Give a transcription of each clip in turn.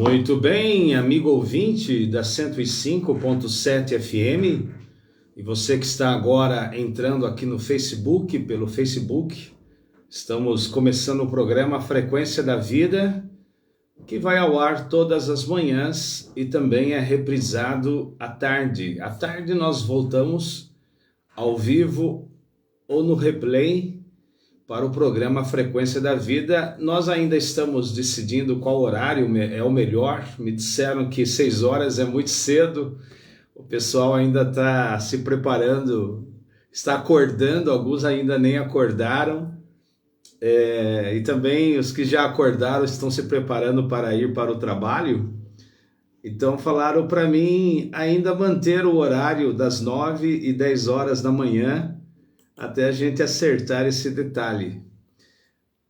Muito bem, amigo ouvinte da 105.7 FM, e você que está agora entrando aqui no Facebook, pelo Facebook, estamos começando o programa Frequência da Vida, que vai ao ar todas as manhãs e também é reprisado à tarde. À tarde nós voltamos ao vivo ou no replay para o programa Frequência da Vida. Nós ainda estamos decidindo qual horário é o melhor. Me disseram que 6 horas é muito cedo. O pessoal ainda está se preparando, está acordando, alguns ainda nem acordaram. E também os que já acordaram estão se preparando para ir para o trabalho. Então falaram para mim ainda manter o horário das 9 e 10 horas da manhã, até a gente acertar esse detalhe.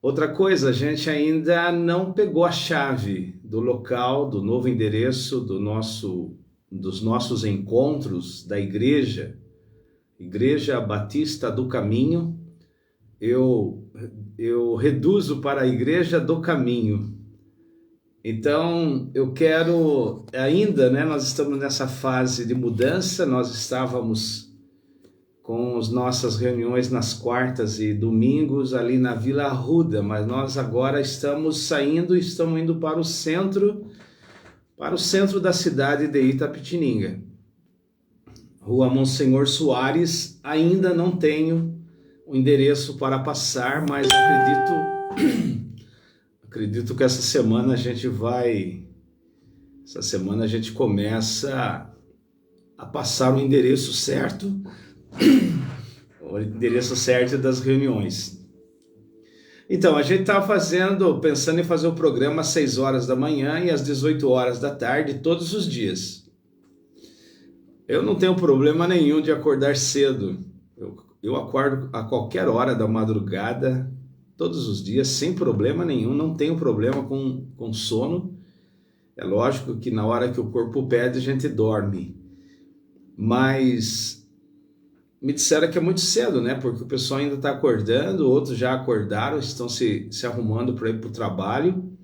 Outra coisa, a gente ainda não pegou a chave do local, do novo endereço dos nossos encontros da Igreja Batista do Caminho. Eu reduzo para a Igreja do Caminho. Então, eu quero ainda, nós estamos nessa fase de mudança. Nós estávamos com as nossas reuniões nas quartas e domingos ali na Vila Arruda, mas nós agora estamos indo para o centro da cidade de Itapetininga. Rua Monsenhor Soares. Ainda não tenho o endereço para passar, mas acredito que essa semana a gente começa a passar o endereço certo, das reuniões. Então, a gente está pensando em fazer o programa às 6 horas da manhã e às 18 horas da tarde, todos os dias. Eu não tenho problema nenhum de acordar cedo. Eu acordo a qualquer hora da madrugada, todos os dias, sem problema nenhum. Não tenho problema com sono. É lógico que na hora que o corpo pede, a gente dorme. Mas me disseram que é muito cedo, porque o pessoal ainda está acordando, outros já acordaram, estão se arrumando para ir para o trabalho,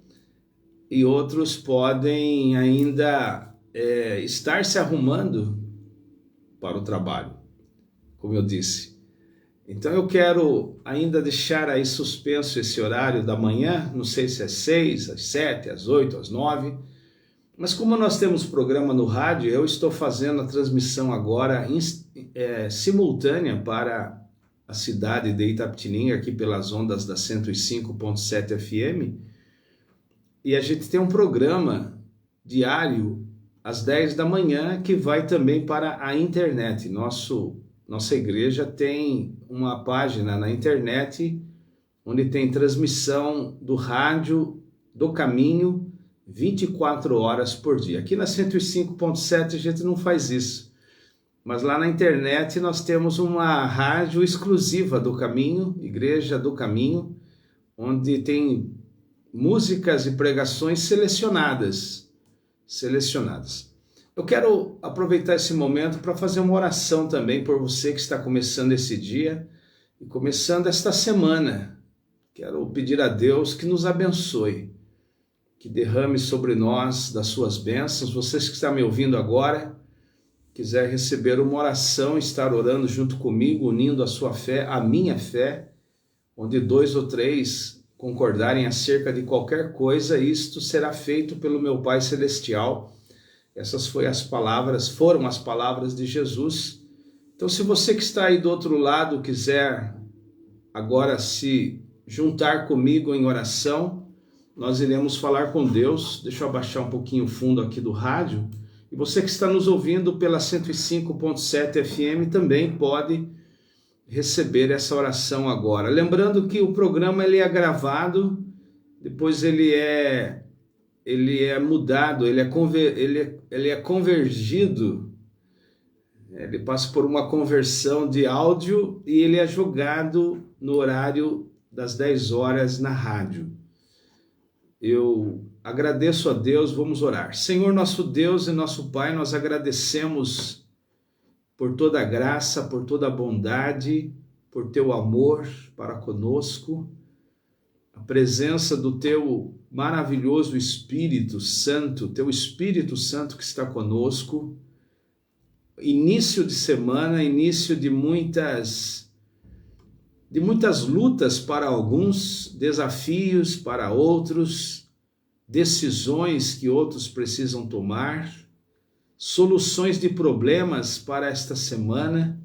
e outros podem ainda estar se arrumando para o trabalho, como eu disse. Então eu quero ainda deixar aí suspenso esse horário da manhã, não sei se é 6, às 7, às 8, às 9, mas como nós temos programa no rádio, eu estou fazendo a transmissão agora simultânea para a cidade de Itapetininga, aqui pelas ondas da 105.7 FM, e a gente tem um programa diário às 10 da manhã que vai também para a internet. Nossa igreja tem uma página na internet onde tem transmissão do rádio do Caminho 24 horas por dia. Aqui na 105.7 a gente não faz isso, mas lá na internet nós temos uma rádio exclusiva do Caminho, Igreja do Caminho, onde tem músicas e pregações selecionadas. Eu quero aproveitar esse momento para fazer uma oração também por você que está começando esse dia e começando esta semana. Quero pedir a Deus que nos abençoe, que derrame sobre nós das suas bênçãos. Vocês que estão me ouvindo agora, quiser receber uma oração, estar orando junto comigo, unindo a sua fé, a minha fé, onde 2 ou 3 concordarem acerca de qualquer coisa, isto será feito pelo meu Pai Celestial. Essas foram as palavras de Jesus. Então, se você que está aí do outro lado quiser agora se juntar comigo em oração, nós iremos falar com Deus. Deixa eu abaixar um pouquinho o fundo aqui do rádio. E você que está nos ouvindo pela 105.7 FM também pode receber essa oração agora. Lembrando que o programa ele é gravado, depois ele é mudado, ele é convergido, ele passa por uma conversão de áudio e ele é jogado no horário das 10 horas na rádio. Eu agradeço a Deus, vamos orar. Senhor, nosso Deus e nosso Pai, nós agradecemos por toda a graça, por toda a bondade, por teu amor para conosco. a presença do teu maravilhoso Espírito Santo, teu Espírito Santo que está conosco. Início de semana, início de muitas lutas para alguns, desafios para outros, decisões que outros precisam tomar, soluções de problemas para esta semana.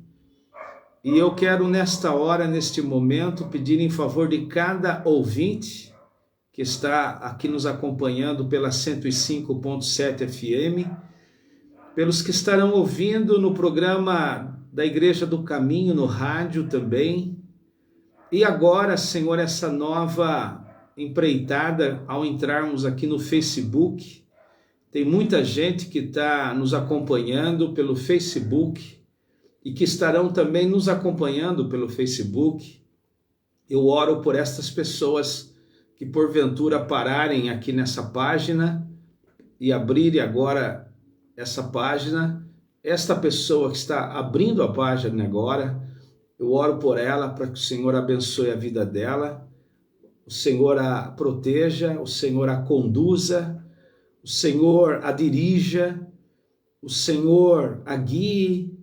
E eu quero nesta hora, neste momento, pedir em favor de cada ouvinte que está aqui nos acompanhando pela 105.7 FM, pelos que estarão ouvindo no programa da Igreja do Caminho, no rádio também. E agora, Senhor, essa nova empreitada ao entrarmos aqui no Facebook. Tem muita gente que está nos acompanhando pelo Facebook e que estarão também nos acompanhando pelo Facebook. Eu oro por estas pessoas que porventura pararem aqui nessa página e abrirem agora essa página. Esta pessoa que está abrindo a página agora, eu oro por ela para que o Senhor abençoe a vida dela, o Senhor a proteja, o Senhor a conduza, o Senhor a dirija, o Senhor a guie,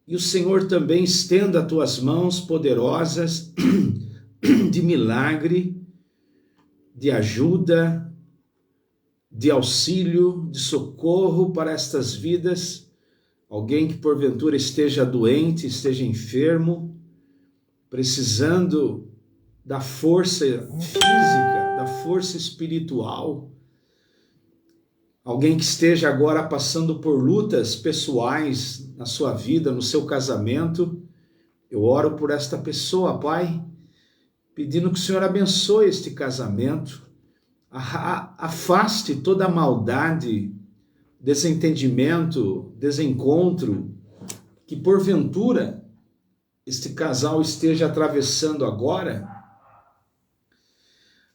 e o Senhor também estenda as tuas mãos poderosas de milagre, de ajuda, de auxílio, de socorro para estas vidas. Alguém que porventura esteja doente, esteja enfermo, precisando da força física, da força espiritual. Alguém que esteja agora passando por lutas pessoais na sua vida, no seu casamento. Eu oro por esta pessoa, Pai, pedindo que o Senhor abençoe este casamento, afaste toda a maldade, desentendimento, desencontro, que porventura este casal esteja atravessando agora.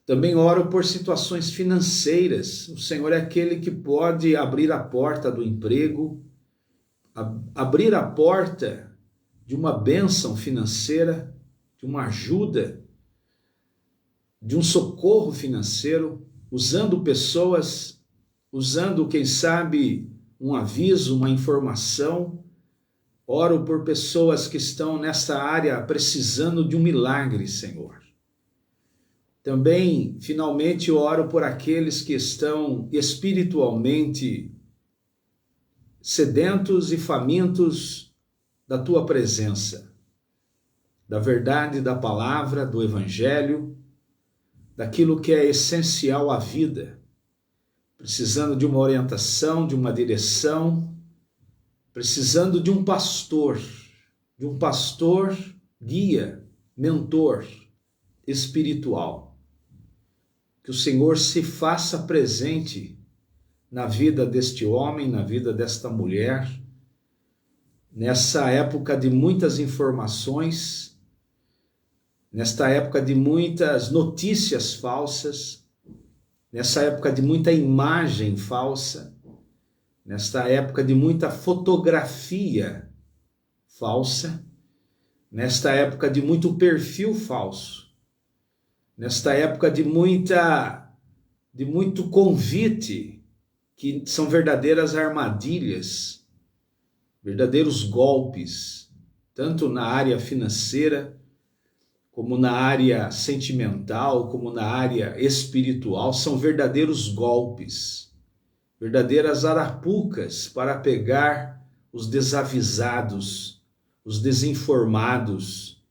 Também oro por situações financeiras. O Senhor é aquele que pode abrir a porta do emprego, abrir a porta de uma bênção financeira, de uma ajuda, de um socorro financeiro, usando pessoas, usando, quem sabe, um aviso, uma informação. Oro por pessoas que estão nessa área precisando de um milagre, Senhor. Também, finalmente, oro por aqueles que estão espiritualmente sedentos e famintos da tua presença, da verdade da palavra, do evangelho, daquilo que é essencial à vida, precisando de uma orientação, de uma direção, precisando de um pastor guia, mentor espiritual. Que o Senhor se faça presente na vida deste homem, na vida desta mulher, nessa época de muitas informações, nesta época de muitas notícias falsas, nessa época de muita imagem falsa, nesta época de muita fotografia falsa, nesta época de muito perfil falso, nesta época de muito convite, que são verdadeiras armadilhas, verdadeiros golpes, tanto na área financeira, como na área sentimental, como na área espiritual, são verdadeiros golpes, verdadeiras arapucas para pegar os desavisados, os desinformados,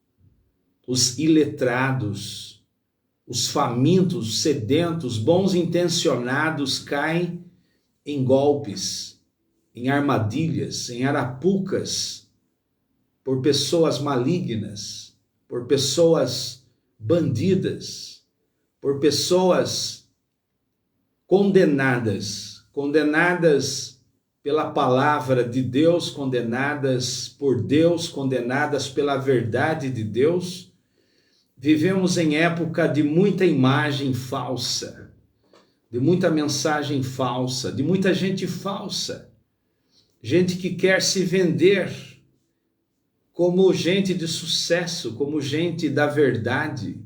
os iletrados, os famintos, os sedentos, bons intencionados caem em golpes, em armadilhas, em arapucas, por pessoas malignas, por pessoas bandidas, por pessoas condenadas pela palavra de Deus, condenadas por Deus, condenadas pela verdade de Deus. Vivemos em época de muita imagem falsa, de muita mensagem falsa, de muita gente falsa, gente que quer se vender como gente de sucesso, como gente da verdade,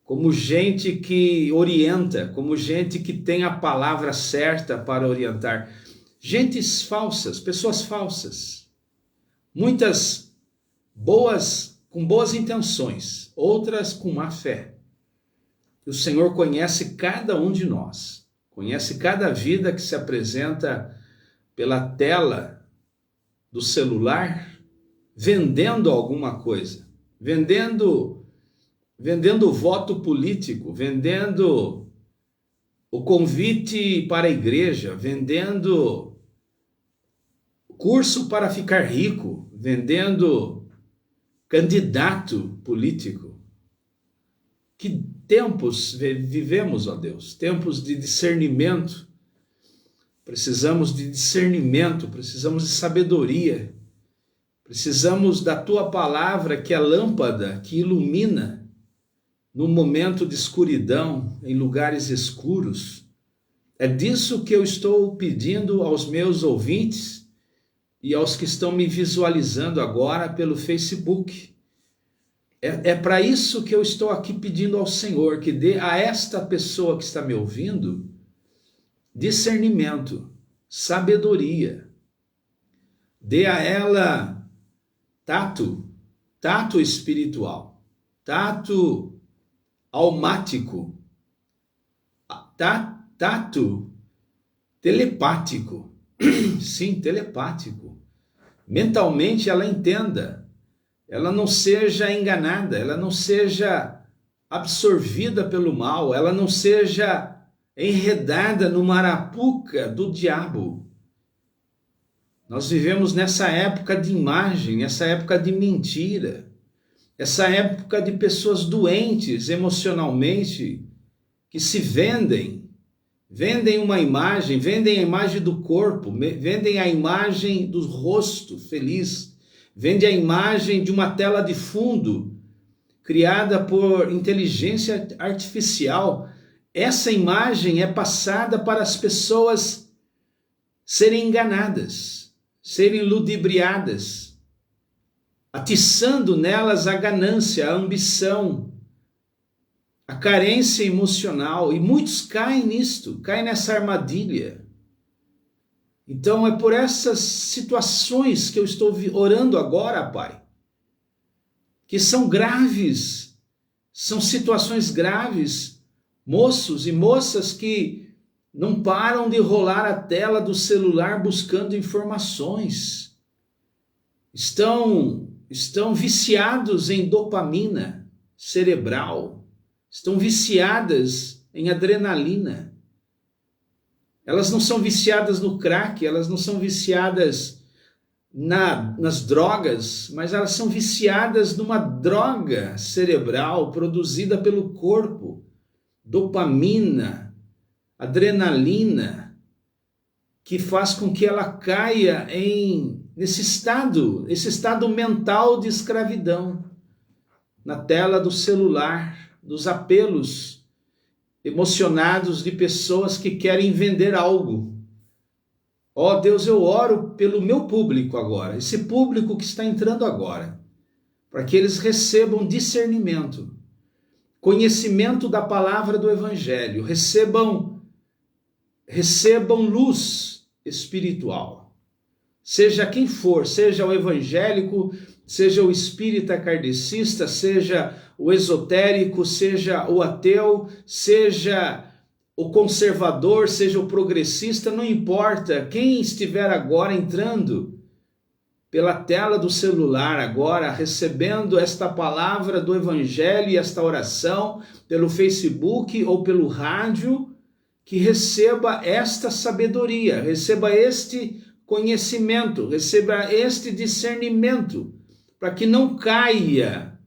como gente que orienta, como gente que tem a palavra certa para orientar. Gentes falsas, pessoas falsas, muitas boas, com boas intenções, outras com má fé. O Senhor conhece cada um de nós, conhece cada vida que se apresenta pela tela do celular, vendendo alguma coisa, vendendo voto político, vendendo o convite para a igreja, vendendo curso para ficar rico, vendendo candidato político. Que tempos vivemos, ó Deus, tempos de discernimento. Precisamos de discernimento, precisamos de sabedoria, precisamos da tua palavra, que é a lâmpada que ilumina no momento de escuridão, em lugares escuros. É disso que eu estou pedindo aos meus ouvintes e aos que estão me visualizando agora pelo Facebook. É para isso que eu estou aqui pedindo ao Senhor, que dê a esta pessoa que está me ouvindo discernimento, sabedoria. Dê a ela tato espiritual, tato almático, tato telepático. Sim, telepático. Mentalmente ela entenda, ela não seja enganada, ela não seja absorvida pelo mal, ela não seja enredada numa arapuca do diabo. Nós vivemos nessa época de imagem, nessa época de mentira, essa época de pessoas doentes emocionalmente, que se vendem uma imagem, vendem a imagem do corpo, vendem a imagem do rosto feliz, vendem a imagem de uma tela de fundo criada por inteligência artificial. Essa imagem é passada para as pessoas serem enganadas, serem ludibriadas, atiçando nelas a ganância, a ambição, a carência emocional. E muitos caem nisto, caem nessa armadilha. Então é por essas situações que eu estou orando agora, Pai, que são graves, são situações graves. Moços e moças que não param de rolar a tela do celular buscando informações. Estão viciados em dopamina cerebral. Estão viciadas em adrenalina. Elas não são viciadas no crack, elas não são viciadas nas drogas, mas elas são viciadas numa droga cerebral produzida pelo corpo. Dopamina, adrenalina, que faz com que ela caia nesse estado mental de escravidão, na tela do celular, dos apelos emocionados de pessoas que querem vender algo. Ó Deus, eu oro pelo meu público agora, esse público que está entrando agora, para que eles recebam discernimento, conhecimento da palavra do Evangelho, recebam luz espiritual. Seja quem for, seja o evangélico, seja o espírita kardecista, seja o esotérico, seja o ateu, seja o conservador, seja o progressista, não importa. Quem estiver agora entrando pela tela do celular agora, recebendo esta palavra do Evangelho e esta oração pelo Facebook ou pelo rádio, que receba esta sabedoria, receba este conhecimento, receba este discernimento, para que não caia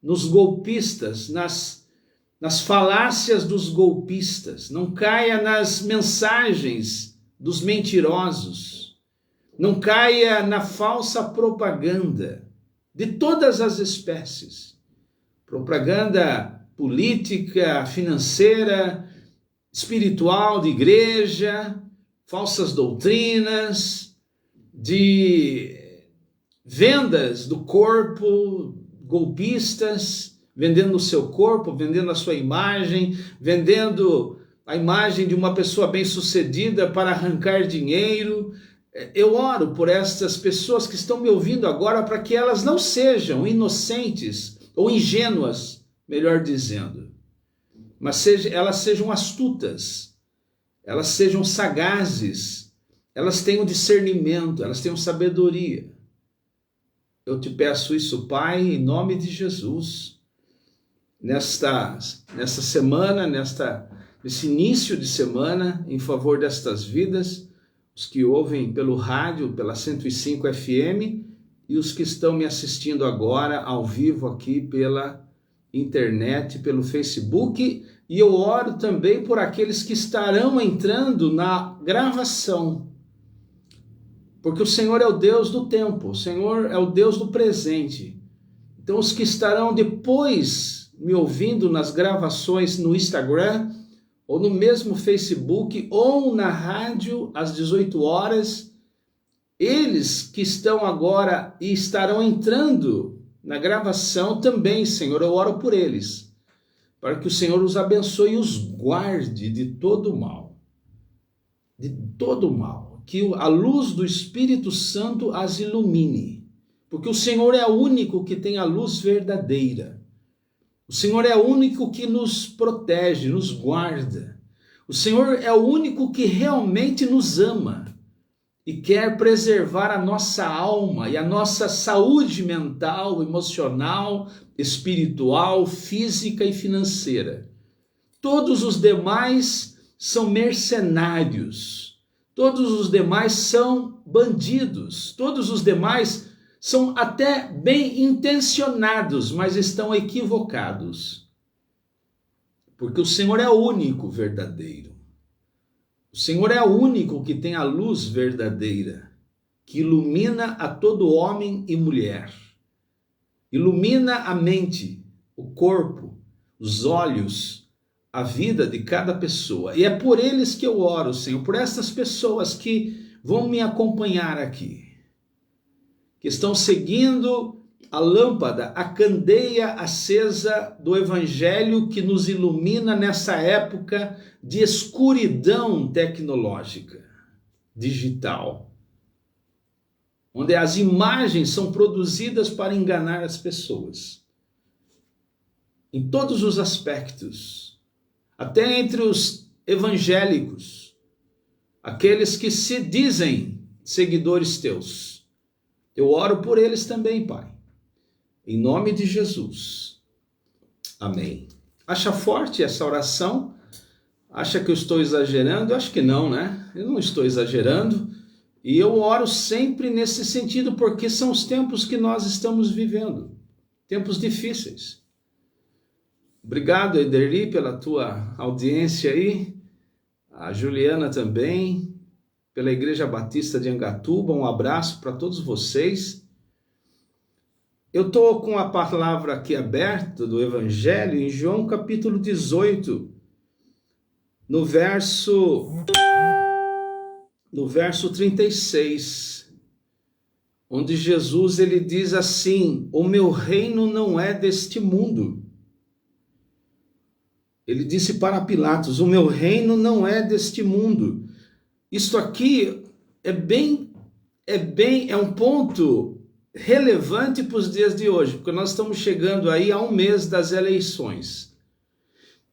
nos golpistas, nas falácias dos golpistas, não caia nas mensagens dos mentirosos, não caia na falsa propaganda de todas as espécies. Propaganda política, financeira, espiritual, de igreja, falsas doutrinas, de vendas do corpo, golpistas, vendendo o seu corpo, vendendo a sua imagem, vendendo a imagem de uma pessoa bem-sucedida para arrancar dinheiro. Eu oro por estas pessoas que estão me ouvindo agora para que elas não sejam inocentes ou ingênuas, melhor dizendo, mas elas sejam astutas, elas sejam sagazes, elas tenham discernimento, elas tenham sabedoria. Eu te peço isso, Pai, em nome de Jesus, nessa semana, nesse início de semana, em favor destas vidas, os que ouvem pelo rádio, pela 105 FM, e os que estão me assistindo agora, ao vivo aqui pela internet, pelo Facebook, e eu oro também por aqueles que estarão entrando na gravação, porque o Senhor é o Deus do tempo, o Senhor é o Deus do presente. Então os que estarão depois me ouvindo nas gravações no Instagram, ou no mesmo Facebook, ou na rádio às 18 horas, eles que estão agora e estarão entrando na gravação também, Senhor, eu oro por eles, para que o Senhor os abençoe e os guarde de todo mal, que a luz do Espírito Santo as ilumine, porque o Senhor é o único que tem a luz verdadeira. O Senhor é o único que nos protege, nos guarda. O Senhor é o único que realmente nos ama e quer preservar a nossa alma e a nossa saúde mental, emocional, espiritual, física e financeira. Todos os demais são mercenários, todos os demais são bandidos, todos os demais são até bem intencionados, mas estão equivocados. Porque o Senhor é o único verdadeiro. O Senhor é o único que tem a luz verdadeira, que ilumina a todo homem e mulher. Ilumina a mente, o corpo, os olhos, a vida de cada pessoa. E é por eles que eu oro, Senhor, por essas pessoas que vão me acompanhar aqui, que estão seguindo a lâmpada, a candeia acesa do Evangelho que nos ilumina nessa época de escuridão tecnológica, digital, onde as imagens são produzidas para enganar as pessoas, em todos os aspectos, até entre os evangélicos, aqueles que se dizem seguidores teus. Eu oro por eles também, Pai, em nome de Jesus. Amém. Acha forte essa oração? Acha que eu estou exagerando? Eu acho que não, né? Eu não estou exagerando. E eu oro sempre nesse sentido, porque são os tempos que nós estamos vivendo. Tempos difíceis. Obrigado, Ederli, pela tua audiência aí. A Juliana também, pela Igreja Batista de Angatuba. Um abraço para todos vocês. Eu estou com a palavra aqui aberta do Evangelho em João capítulo 18, no verso 36, onde Jesus ele diz assim: o meu reino não é deste mundo. Ele disse para Pilatos: o meu reino não é deste mundo. Isto aqui é um ponto relevante para os dias de hoje, porque nós estamos chegando aí a um mês das eleições.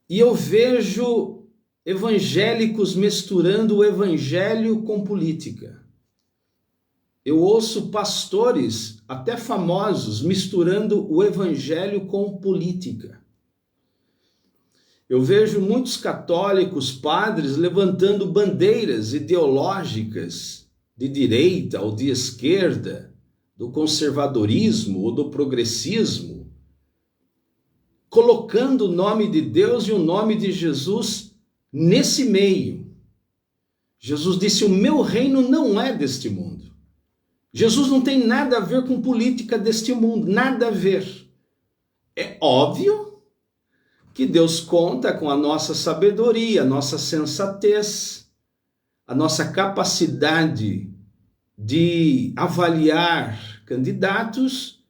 E eu vejo evangélicos misturando o evangelho com política. Eu ouço pastores, até famosos, misturando o evangelho com política. Eu vejo muitos católicos, padres, levantando bandeiras ideológicas de direita ou de esquerda, do conservadorismo ou do progressismo, colocando o nome de Deus e o nome de Jesus nesse meio. Jesus disse: o meu reino não é deste mundo. Jesus não tem nada a ver com política deste mundo, nada a ver. É óbvio que Deus conta com a nossa sabedoria, a nossa sensatez, a nossa capacidade de avaliar candidatos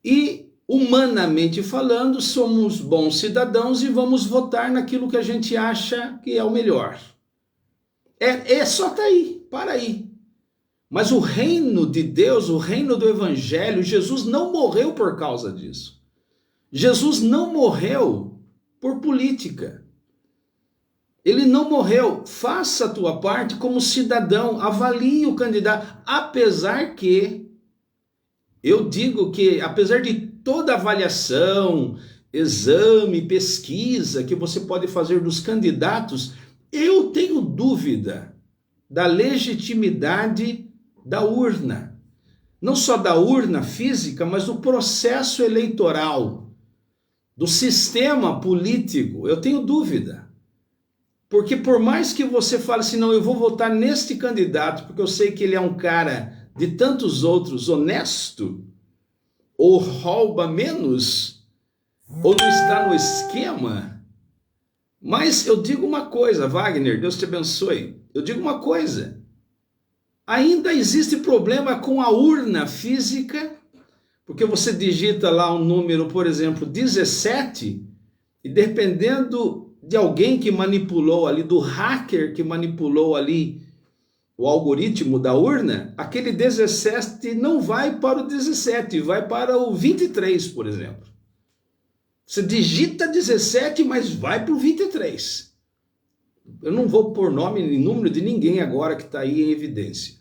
e humanamente falando, somos bons cidadãos e vamos votar naquilo que a gente acha que é o melhor. Só tá aí, para aí. Mas o reino de Deus, o reino do evangelho, Jesus não morreu por causa disso. Jesus não morreu por política. Ele não morreu. Faça a tua parte como cidadão, avalie o candidato, apesar que eu digo que, apesar de toda avaliação, exame, pesquisa que você pode fazer dos candidatos, eu tenho dúvida da legitimidade da urna. Não só da urna física, mas do processo eleitoral, do sistema político. Eu tenho dúvida. Porque por mais que você fale assim, não, eu vou votar neste candidato, porque eu sei que ele é um cara de tantos outros honesto, ou rouba menos, ou não está no esquema. Mas eu digo uma coisa, Wagner, Deus te abençoe. Eu digo uma coisa. Ainda existe problema com a urna física, porque você digita lá um número, por exemplo, 17, e dependendo de alguém que manipulou ali, do hacker que manipulou ali o algoritmo da urna, aquele 17 não vai para o 17, vai para o 23, por exemplo. Você digita 17, mas vai para o 23. Eu não vou pôr nome e número de ninguém agora que está aí em evidência.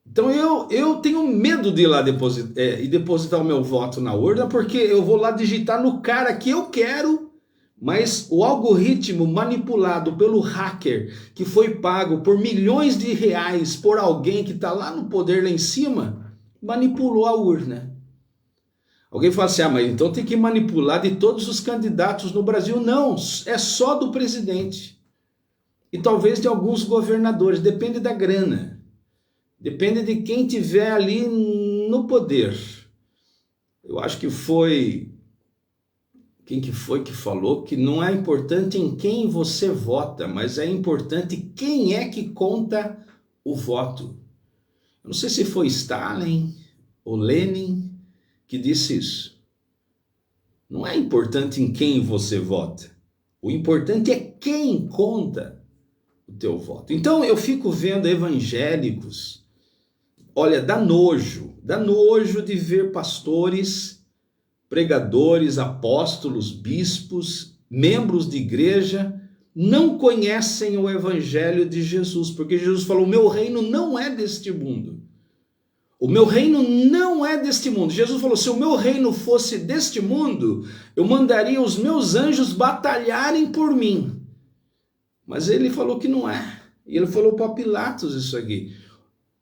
Então eu tenho medo de ir lá depositar o meu voto na urna, porque eu vou lá digitar no cara que eu quero, mas o algoritmo manipulado pelo hacker, que foi pago por milhões de reais por alguém que está lá no poder lá em cima, manipulou a urna. Alguém fala assim, mas então tem que manipular de todos os candidatos no Brasil. Não, é só do presidente. E talvez de alguns governadores, depende da grana. Depende de quem tiver ali no poder. Eu acho que foi... Quem que foi que falou que não é importante em quem você vota, mas é importante quem é que conta o voto. Eu não sei se foi Stalin ou Lenin que disse isso. Não é importante em quem você vota. O importante é quem conta o teu voto. Então eu fico vendo evangélicos, olha, dá nojo de ver pastores, pregadores, apóstolos, bispos, membros de igreja, não conhecem o evangelho de Jesus, porque Jesus falou, o meu reino não é deste mundo. O meu reino não é deste mundo. Jesus falou, se o meu reino fosse deste mundo, eu mandaria os meus anjos batalharem por mim. Mas ele falou que não é. E ele falou para Pilatos isso aqui.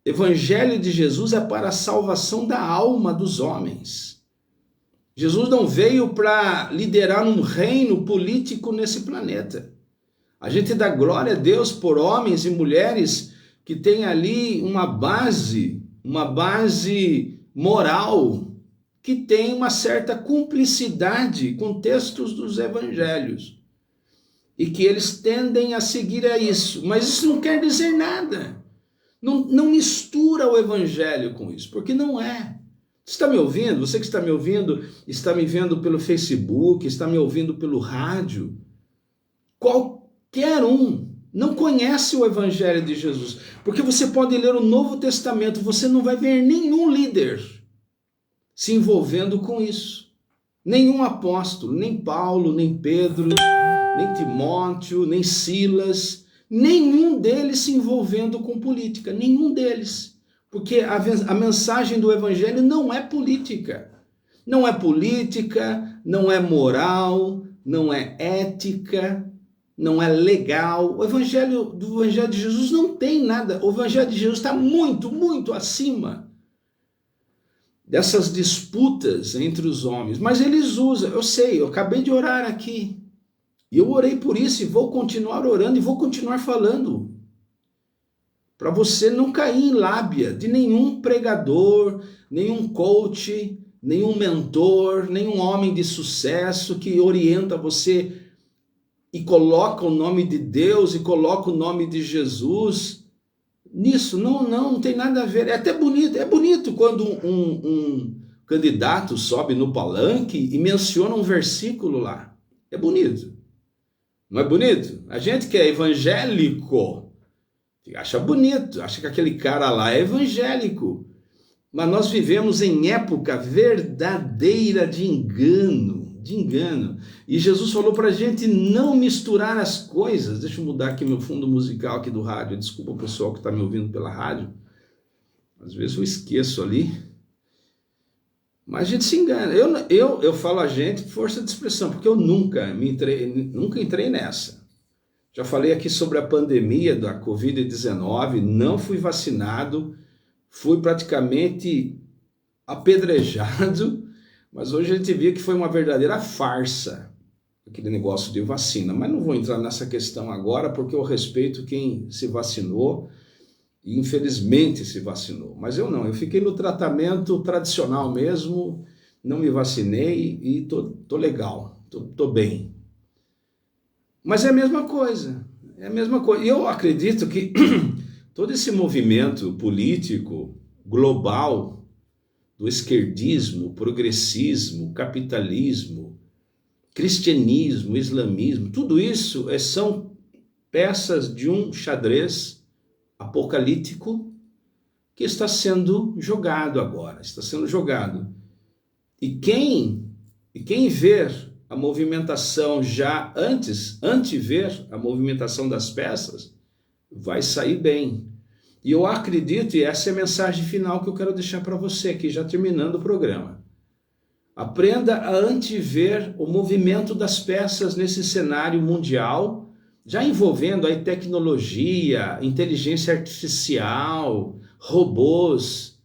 O evangelho de Jesus é para a salvação da alma dos homens. Jesus não veio para liderar um reino político nesse planeta. A gente dá glória a Deus por homens e mulheres que têm ali uma base moral, que tem uma certa cumplicidade com textos dos evangelhos. E que eles tendem a seguir a isso. Mas isso não quer dizer nada. Não mistura o evangelho com isso, porque não é. Você está me ouvindo? Você que está me ouvindo, está me vendo pelo Facebook, está me ouvindo pelo rádio. Qualquer um não conhece o evangelho de Jesus. Porque você pode ler o Novo Testamento, você não vai ver nenhum líder se envolvendo com isso. Nenhum apóstolo, nem Paulo, nem Pedro, nem Timóteo, nem Silas, nenhum deles se envolvendo com política, nenhum deles. Porque a mensagem do evangelho não é política. Não é política, não é moral, não é ética, não é legal. O evangelho de Jesus não tem nada. O evangelho de Jesus está muito, muito acima dessas disputas entre os homens. Mas eles usam, eu sei, eu acabei de orar aqui. E eu orei por isso e vou continuar orando e vou continuar falando. Para você não cair em lábia de nenhum pregador, nenhum coach, nenhum mentor, nenhum homem de sucesso que orienta você e coloca o nome de Deus e coloca o nome de Jesus nisso. Não tem nada a ver. É até bonito, é bonito quando candidato sobe no palanque e menciona um versículo lá. É bonito. Não é bonito? A gente que é evangélico acha bonito, acha que aquele cara lá é evangélico. Mas nós vivemos em época verdadeira de engano, de engano. E Jesus falou para a gente não misturar as coisas. Deixa eu mudar aqui meu fundo musical aqui do rádio. Desculpa o pessoal que está me ouvindo pela rádio. Às vezes eu esqueço ali. Mas a gente se engana. Eu falo a gente força de expressão, porque eu nunca entrei nessa. Já falei aqui sobre a pandemia da Covid-19, não fui vacinado, fui praticamente apedrejado, mas hoje a gente vê que foi uma verdadeira farsa, aquele negócio de vacina. Mas não vou entrar nessa questão agora, porque eu respeito quem se vacinou, e infelizmente se vacinou. Mas eu não, eu fiquei no tratamento tradicional mesmo, não me vacinei e tô legal, tô bem. Mas é a mesma coisa, é a mesma coisa. E eu acredito que todo esse movimento político global do esquerdismo, progressismo, capitalismo, cristianismo, islamismo, tudo isso são peças de um xadrez apocalíptico que está sendo jogado agora, está sendo jogado. E quem ver a movimentação já antever a movimentação das peças, vai sair bem. E eu acredito, e essa é a mensagem final que eu quero deixar para você aqui, já terminando o programa. Aprenda a antever o movimento das peças nesse cenário mundial, já envolvendo aí tecnologia, inteligência artificial, robôs,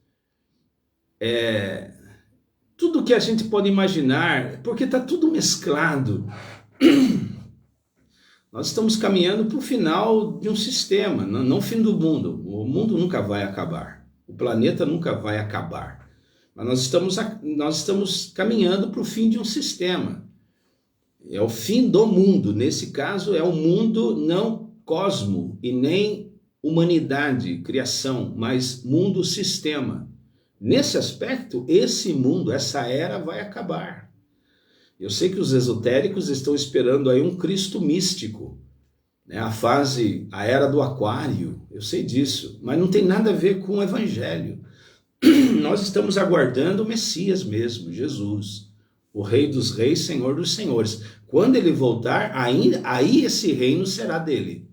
tudo que a gente pode imaginar, porque está tudo mesclado. Nós estamos caminhando para o final de um sistema, não o fim do mundo. O mundo nunca vai acabar, o planeta nunca vai acabar. Mas nós estamos caminhando para o fim de um sistema. É o fim do mundo. Nesse caso, é o mundo, não cosmo e nem humanidade, criação, mas mundo-sistema. Nesse aspecto, esse mundo, essa era vai acabar. Eu sei que os esotéricos estão esperando aí um Cristo místico, né? A era do aquário, eu sei disso, mas não tem nada a ver com o evangelho. Nós estamos aguardando o Messias mesmo, Jesus, o Rei dos Reis, Senhor dos Senhores. Quando ele voltar, aí esse reino será dele.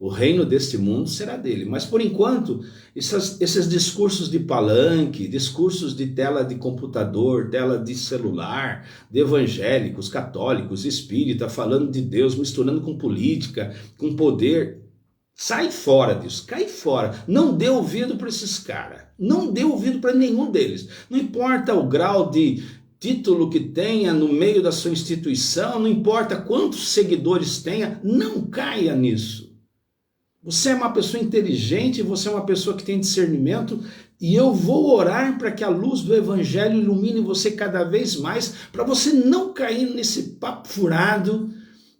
O reino deste mundo será dele. Mas, por enquanto, esses discursos de palanque, discursos de tela de computador, tela de celular, de evangélicos, católicos, espíritas, falando de Deus, misturando com política, com poder, sai fora disso, cai fora. Não dê ouvido para esses caras. Não dê ouvido para nenhum deles. Não importa o grau de título que tenha no meio da sua instituição, não importa quantos seguidores tenha, não caia nisso. Você é uma pessoa inteligente, você é uma pessoa que tem discernimento, e eu vou orar para que a luz do evangelho ilumine você cada vez mais, para você não cair nesse papo furado,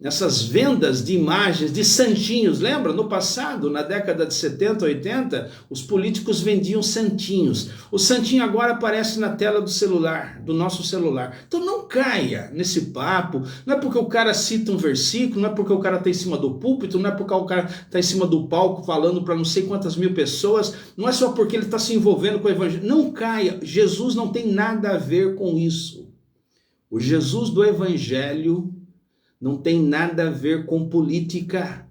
nessas vendas de imagens de santinhos. Lembra? No passado, na década de 70, 80, os políticos vendiam santinhos. O santinho agora aparece na tela do celular, do nosso celular. Então não caia nesse papo. Não é porque o cara cita um versículo, não é porque o cara está em cima do púlpito, não é porque o cara está em cima do palco falando para não sei quantas mil pessoas, não é só porque ele está se envolvendo com o evangelho. Não caia. Jesus não tem nada a ver com isso. O Jesus do evangelho não tem nada a ver com política,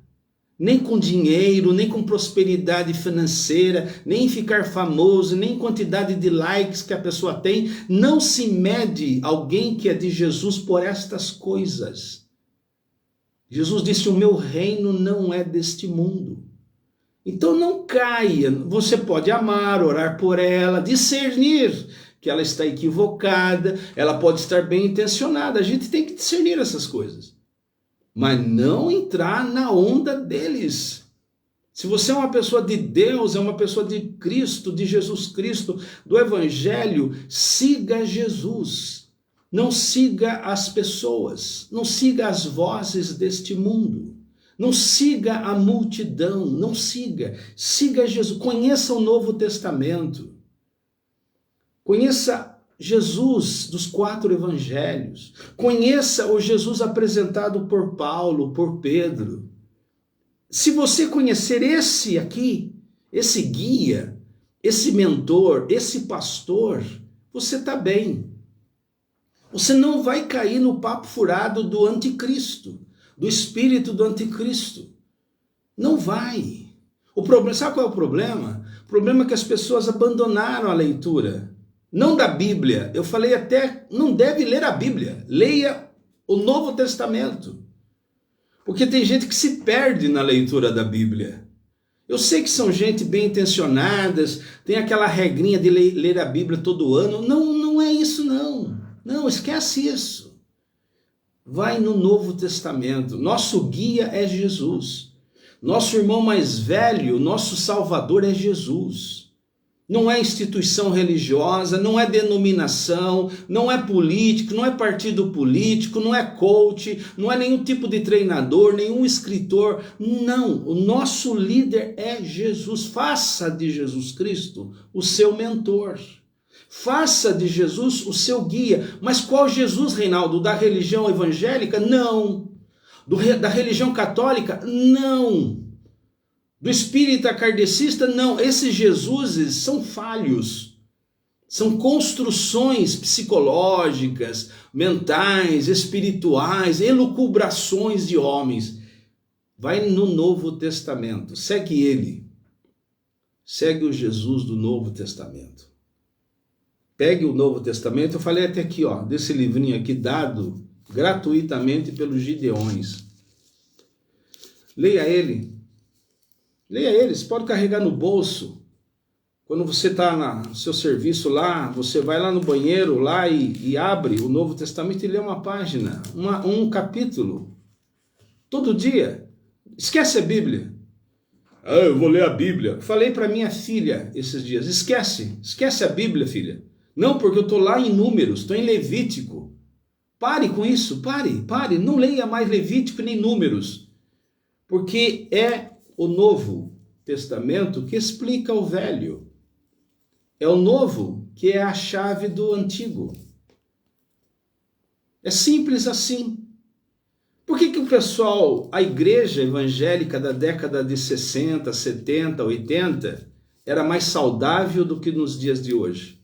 nem com dinheiro, nem com prosperidade financeira, nem ficar famoso, nem quantidade de likes que a pessoa tem. Não se mede alguém que é de Jesus por estas coisas. Jesus disse: o meu reino não é deste mundo. Então não caia. Você pode amar, orar por ela, discernir que ela está equivocada, ela pode estar bem intencionada. A gente tem que discernir essas coisas, mas não entrar na onda deles. Se você é uma pessoa de Deus, é uma pessoa de Cristo, de Jesus Cristo, do Evangelho, siga Jesus. Não siga as pessoas, não siga as vozes deste mundo, não siga a multidão, não siga. Siga Jesus, conheça o Novo Testamento, conheça Jesus dos 4 evangelhos. Conheça o Jesus apresentado por Paulo, por Pedro. Se você conhecer esse aqui, esse guia, esse mentor, esse pastor, você está bem. Você não vai cair no papo furado do anticristo, do espírito do anticristo. Não vai. O problema, sabe qual é o problema? O problema é que as pessoas abandonaram a leitura. Não da Bíblia. Eu falei até, não deve ler a Bíblia. Leia o Novo Testamento. Porque tem gente que se perde na leitura da Bíblia. Eu sei que são gente bem intencionadas, tem aquela regrinha de ler a Bíblia todo ano. Não é isso não. Não, esquece isso. Vai no Novo Testamento. Nosso guia é Jesus. Nosso irmão mais velho, nosso Salvador é Jesus. Não é instituição religiosa, não é denominação, não é político, não é partido político, não é coach, não é nenhum tipo de treinador, nenhum escritor. Não, o nosso líder é Jesus. Faça de Jesus Cristo o seu mentor. Faça de Jesus o seu guia. Mas qual Jesus, Reinaldo? Da religião evangélica? Não. Da religião católica? Não. Do espírita kardecista? Não. Esses Jesuses são falhos. São construções psicológicas, mentais, espirituais, elucubrações de homens. Vai no Novo Testamento. Segue ele. Segue o Jesus do Novo Testamento. Pegue o Novo Testamento. Eu falei até aqui, ó, desse livrinho aqui dado gratuitamente pelos Gideões. Leia ele. Leia ele, você pode carregar no bolso. Quando você está no seu serviço lá, você vai lá no banheiro lá e abre o Novo Testamento e lê uma página, um capítulo. Todo dia. Esquece a Bíblia. Eu vou ler a Bíblia. Falei para minha filha esses dias, esquece a Bíblia, filha. Não, porque eu estou lá em Números, estou em Levítico. Pare com isso, pare. Não leia mais Levítico nem Números. Porque é o Novo Testamento que explica o Velho. É o Novo que é a chave do Antigo. É simples assim. Por que o pessoal, a igreja evangélica da década de 60, 70, 80, era mais saudável do que nos dias de hoje?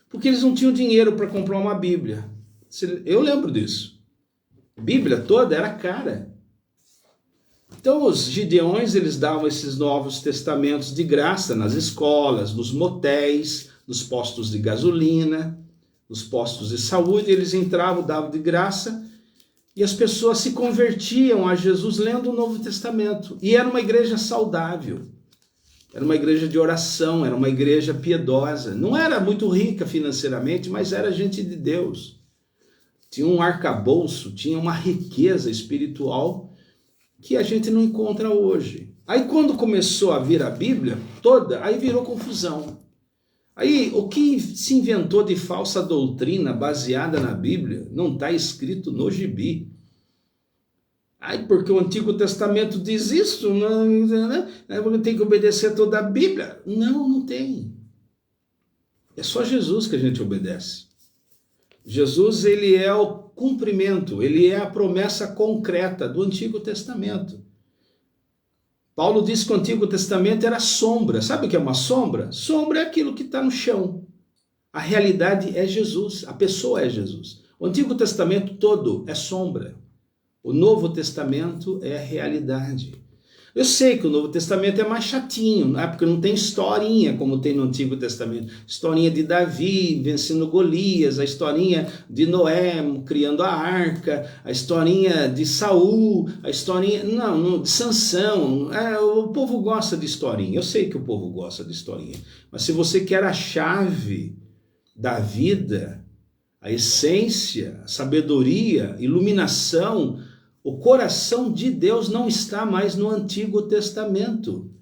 Porque eles não tinham dinheiro para comprar uma Bíblia. Eu lembro disso. A Bíblia toda era cara. Então os Gideões, eles davam esses Novos Testamentos de graça nas escolas, nos motéis, nos postos de gasolina, nos postos de saúde. Eles entravam, davam de graça e as pessoas se convertiam a Jesus lendo o Novo Testamento. E era uma igreja saudável, era uma igreja de oração, era uma igreja piedosa. Não era muito rica financeiramente, mas era gente de Deus. Tinha um arcabouço, tinha uma riqueza espiritual que a gente não encontra hoje. Aí quando começou a vir a Bíblia toda, aí virou confusão. Aí o que se inventou de falsa doutrina baseada na Bíblia não está escrito no gibi. Aí porque o Antigo Testamento diz isso, não tem que obedecer toda a Bíblia. Não tem. É só Jesus que a gente obedece. Jesus, ele é o cumprimento, ele é a promessa concreta do Antigo Testamento. Paulo diz que o Antigo Testamento era sombra. Sabe o que é uma sombra? Sombra é aquilo que está no chão. A realidade é Jesus, a pessoa é Jesus. O Antigo Testamento todo é sombra. O Novo Testamento é a realidade. Eu sei que o Novo Testamento é mais chatinho, né? Porque não tem historinha como tem no Antigo Testamento. Historinha de Davi vencendo Golias, a historinha de Noé criando a arca, a historinha de Saul, a historinha de Sansão. O povo gosta de historinha, eu sei que o povo gosta de historinha. Mas se você quer a chave da vida, a essência, a sabedoria, iluminação, o coração de Deus não está mais no Antigo Testamento.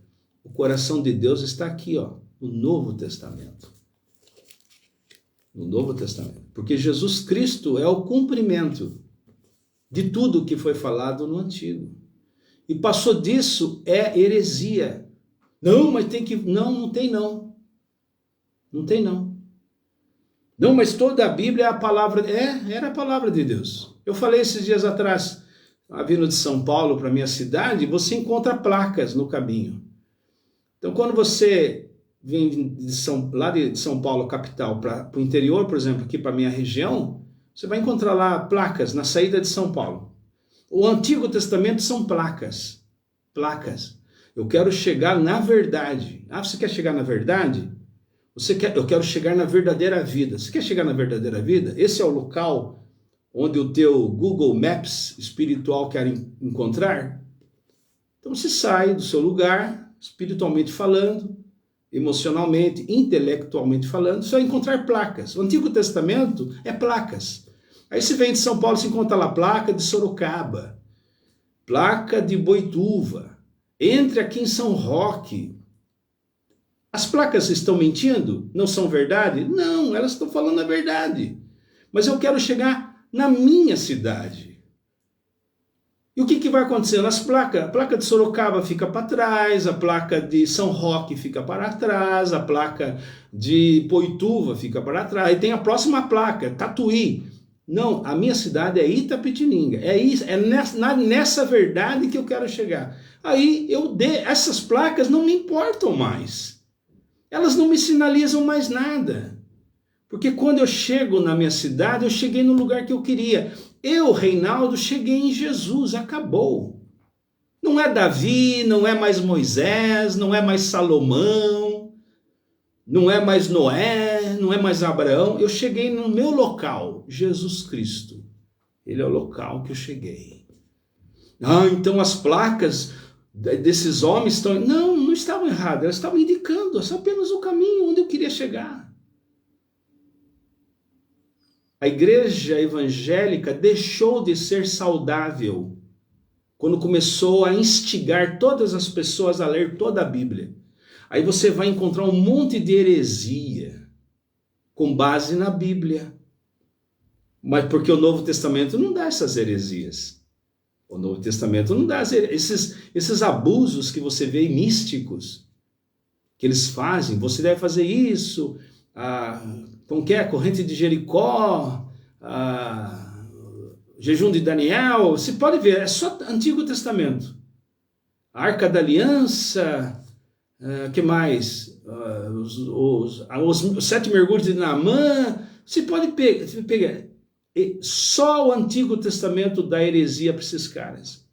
O coração de Deus está aqui, ó, no Novo Testamento. No Novo Testamento. Porque Jesus Cristo é o cumprimento de tudo que foi falado no Antigo. E passou disso é heresia. Não, mas tem que... Não tem não. Não tem não. Não, mas toda a Bíblia é a palavra... era a palavra de Deus. Eu falei esses dias atrás, vindo de São Paulo para minha cidade, você encontra placas no caminho. Então, quando você vem lá de São Paulo, capital, para o interior, por exemplo, aqui para a minha região, você vai encontrar lá placas na saída de São Paulo. O Antigo Testamento são placas. Placas. Eu quero chegar na verdade. Você quer chegar na verdade? Eu quero chegar na verdadeira vida. Você quer chegar na verdadeira vida? Esse é o local onde o teu Google Maps espiritual quer encontrar? Então você sai do seu lugar, espiritualmente falando, emocionalmente, intelectualmente falando, você vai encontrar placas. O Antigo Testamento é placas. Aí você vem de São Paulo, você encontra lá placa de Sorocaba, placa de Boituva, entre aqui em São Roque. As placas estão mentindo? Não são verdade? Não, elas estão falando a verdade. Mas eu quero chegar na minha cidade. E o que vai acontecendo? A placa de Sorocaba fica para trás, a placa de São Roque fica para trás, a placa de Boituva fica para trás. E tem a próxima placa, Tatuí. Não, a minha cidade é Itapetininga. É isso, nessa verdade que eu quero chegar. Aí essas placas não me importam mais. Elas não me sinalizam mais nada. Porque quando eu chego na minha cidade, eu cheguei no lugar que eu queria. Eu, Reinaldo, cheguei em Jesus, acabou. Não é Davi, não é mais Moisés, não é mais Salomão, não é mais Noé, não é mais Abraão. Eu cheguei no meu local, Jesus Cristo. Ele é o local que eu cheguei. Então as placas desses homens estão... Não estavam erradas, elas estavam indicando apenas o caminho onde eu queria chegar. A igreja evangélica deixou de ser saudável quando começou a instigar todas as pessoas a ler toda a Bíblia. Aí você vai encontrar um monte de heresia com base na Bíblia. Mas porque o Novo Testamento não dá essas heresias. O Novo Testamento não dá esses abusos que você vê místicos que eles fazem. Você deve fazer isso, como que é? Corrente de Jericó, jejum de Daniel. Você pode ver, é só Antigo Testamento. A Arca da Aliança, que mais? Os 7 mergulhos de Naamã. Você pode pegar. Só o Antigo Testamento dá heresia para esses caras.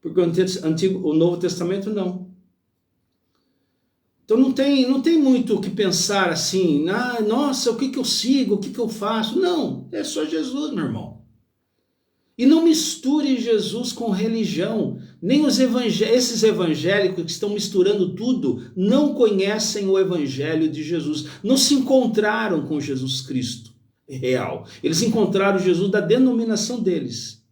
Porque o Novo Testamento não. Então não tem muito o que pensar assim, nossa, o que eu sigo, o que eu faço? Não, é só Jesus, meu irmão. E não misture Jesus com religião. Nem esses evangélicos que estão misturando tudo não conhecem o evangelho de Jesus. Não se encontraram com Jesus Cristo real. Eles encontraram o Jesus da denominação deles,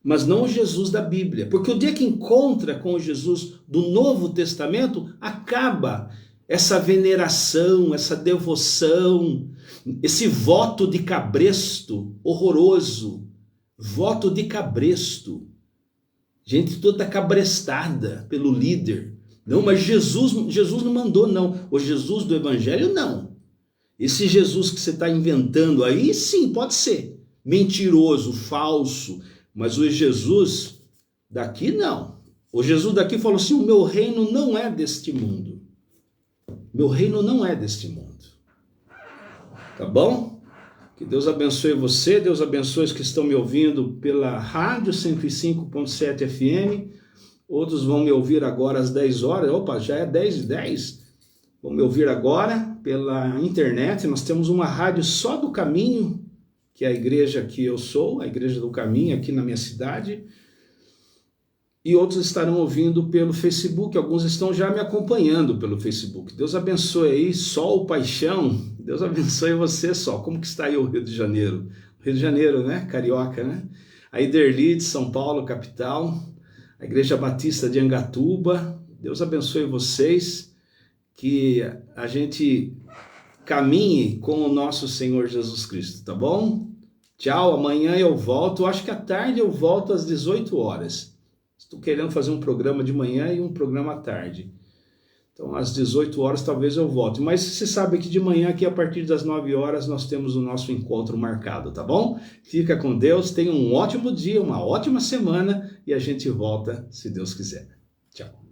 mas não o Jesus da Bíblia. Porque o dia que encontra com o Jesus do Novo Testamento, acaba essa veneração, essa devoção, esse voto de cabresto horroroso. Voto de cabresto. Gente toda cabrestada pelo líder. Não, mas Jesus não mandou, não. O Jesus do Evangelho, não. Esse Jesus que você está inventando aí, sim, pode ser. Mentiroso, falso. Mas o Jesus daqui, não. O Jesus daqui falou assim, o meu reino não é deste mundo. Meu reino não é deste mundo. Tá bom? Que Deus abençoe você, Deus abençoe os que estão me ouvindo pela rádio 105.7 FM. Outros vão me ouvir agora às 10 horas. Opa, já é 10h10. Vão me ouvir agora pela internet. Nós temos uma rádio só do Caminho, que é a igreja que eu sou, a Igreja do Caminho, aqui na minha cidade. E outros estarão ouvindo pelo Facebook. Alguns estão já me acompanhando pelo Facebook. Deus abençoe aí, Sol Paixão. Deus abençoe você, Sol. Como que está aí o Rio de Janeiro? Rio de Janeiro, né? Carioca, né? A Iderli de São Paulo, capital. A Igreja Batista de Angatuba. Deus abençoe vocês. Que a gente caminhe com o nosso Senhor Jesus Cristo, tá bom? Tchau, amanhã eu volto. Acho que à tarde eu volto às 18 horas. Estou querendo fazer um programa de manhã e um programa à tarde. Então, às 18 horas, talvez eu volte. Mas você sabe que de manhã, aqui a partir das 9 horas, nós temos o nosso encontro marcado, tá bom? Fica com Deus, tenha um ótimo dia, uma ótima semana e a gente volta, se Deus quiser. Tchau.